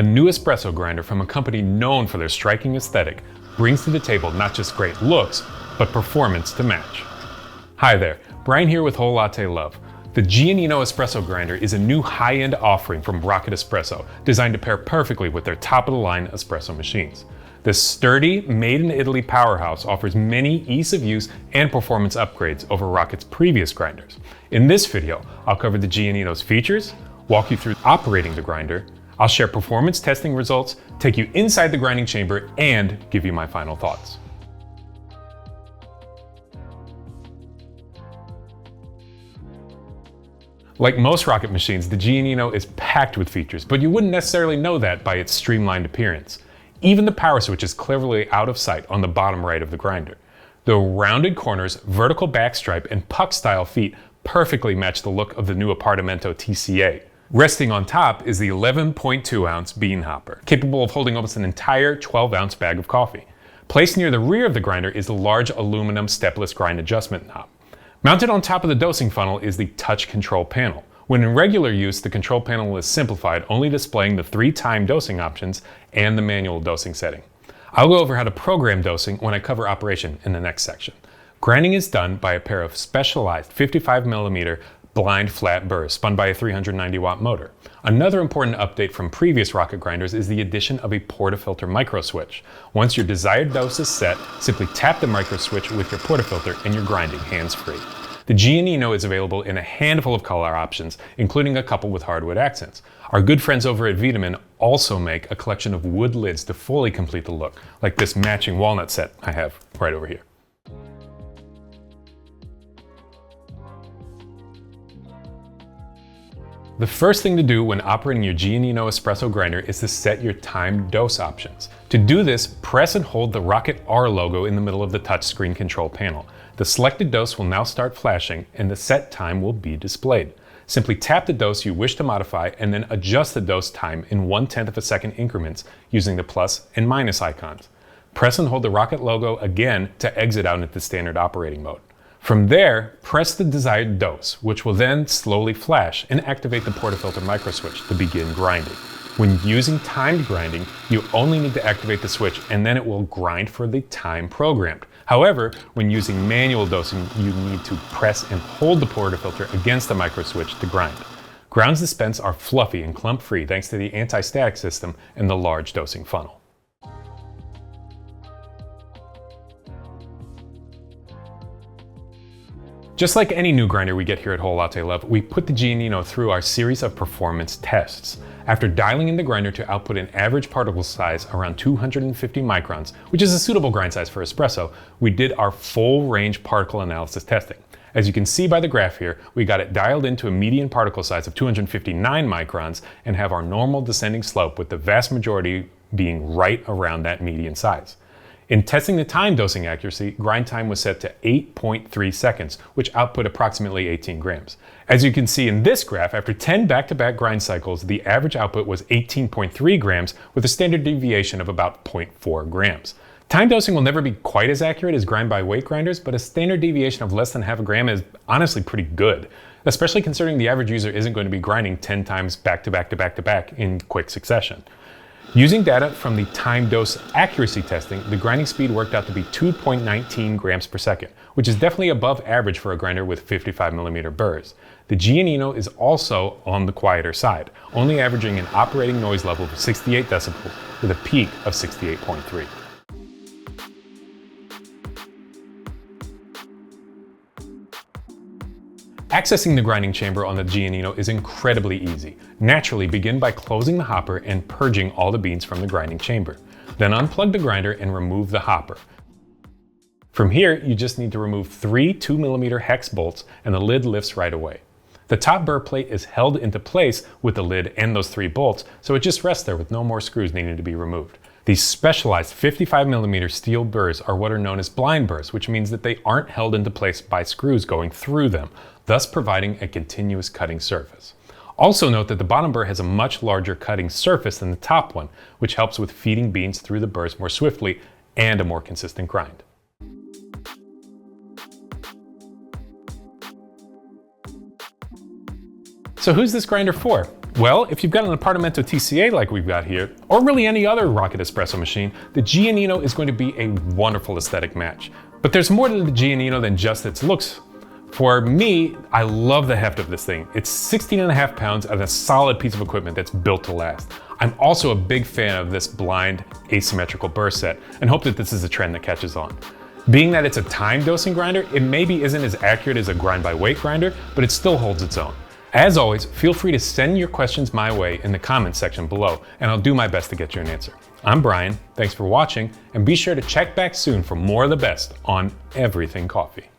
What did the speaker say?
a new espresso grinder from a company known for their striking aesthetic, brings to the table not just great looks, but performance to match. Hi there, Bryan here with Whole Latte Love. The Giannino Espresso Grinder is a new high-end offering from Rocket Espresso, designed to pair perfectly with their top-of-the-line espresso machines. This sturdy, made-in-Italy powerhouse offers many ease of use and performance upgrades over Rocket's previous grinders. In this video, I'll cover the Giannino's features, walk you through operating the grinder, I'll share performance testing results, take you inside the grinding chamber, and give you my final thoughts. Like most Rocket machines, the Giannino is packed with features, but you wouldn't necessarily know that by its streamlined appearance. Even the power switch is cleverly out of sight on the bottom right of the grinder. The rounded corners, vertical backstripe, and puck-style feet perfectly match the look of the new Appartamento TCA. Resting on top is the 11.2-ounce bean hopper, capable of holding almost an entire 12-ounce bag of coffee. Placed near the rear of the grinder is the large aluminum stepless grind adjustment knob. Mounted on top of the dosing funnel is the touch control panel. When in regular use, the control panel is simplified, only displaying the 3-time dosing options and the manual dosing setting. I'll go over how to program dosing when I cover operation in the next section. Grinding is done by a pair of specialized 55mm blind flat burrs spun by a 390-watt motor. Another important update from previous Rocket grinders is the addition of a portafilter micro switch. Once your desired dose is set, simply tap the micro switch with your portafilter and you're grinding hands-free. The Giannino is available in a handful of color options, including a couple with hardwood accents. Our good friends over at Vitamin also make a collection of wood lids to fully complete the look, like this matching walnut set I have right over here. The first thing to do when operating your Giannino Espresso Grinder is to set your timed dose options. To do this, press and hold the Rocket R logo in the middle of the touchscreen control panel. The selected dose will now start flashing and the set time will be displayed. Simply tap the dose you wish to modify and then adjust the dose time in 1/10 of a second increments using the plus and minus icons. Press and hold the Rocket logo again to exit out into standard operating mode. From there, press the desired dose, which will then slowly flash and activate the portafilter micro switch to begin grinding. When using timed grinding, you only need to activate the switch and then it will grind for the time programmed. However, when using manual dosing, you need to press and hold the portafilter against the micro switch to grind. Grounds dispensed are fluffy and clump-free thanks to the anti-static system and the large dosing funnel. Just like any new grinder we get here at Whole Latte Love, we put the Giannino through our series of performance tests. After dialing in the grinder to output an average particle size around 250 microns, which is a suitable grind size for espresso, we did our full range particle analysis testing. As you can see by the graph here, we got it dialed into a median particle size of 259 microns and have our normal descending slope with the vast majority being right around that median size. In testing the time dosing accuracy, grind time was set to 8.3 seconds, which output approximately 18 grams. As you can see in this graph, after 10 back-to-back grind cycles, the average output was 18.3 grams with a standard deviation of about 0.4 grams. Time dosing will never be quite as accurate as grind-by-weight grinders, but a standard deviation of less than half a gram is honestly pretty good, especially considering the average user isn't going to be grinding 10 times back-to-back-to-back-to-back in quick succession. Using data from the time dose accuracy testing, the grinding speed worked out to be 2.19 grams per second, which is definitely above average for a grinder with 55mm burrs. The Giannino is also on the quieter side, only averaging an operating noise level of 68 decibels with a peak of 68.3. Accessing the grinding chamber on the Giannino is incredibly easy. Naturally, begin by closing the hopper and purging all the beans from the grinding chamber. Then unplug the grinder and remove the hopper. From here, you just need to remove 3 2mm hex bolts and the lid lifts right away. The top burr plate is held into place with the lid and those 3 bolts, so it just rests there with no more screws needing to be removed. These specialized 55mm steel burrs are what are known as blind burrs, which means that they aren't held into place by screws going through them, thus providing a continuous cutting surface. Also note that the bottom burr has a much larger cutting surface than the top one, which helps with feeding beans through the burrs more swiftly and a more consistent grind. So who's this grinder for? Well, if you've got an Apartamento TCA like we've got here, or really any other Rocket Espresso machine, the Giannino is going to be a wonderful aesthetic match. But there's more to the Giannino than just its looks. For me, I love the heft of this thing. It's 16.5 pounds of a solid piece of equipment that's built to last. I'm also a big fan of this blind asymmetrical burr set and hope that this is a trend that catches on. Being that it's a time dosing grinder, it maybe isn't as accurate as a grind by weight grinder, but it still holds its own. As always, feel free to send your questions my way in the comments section below, and I'll do my best to get you an answer. I'm Brian, thanks for watching, and be sure to check back soon for more of the best on everything coffee.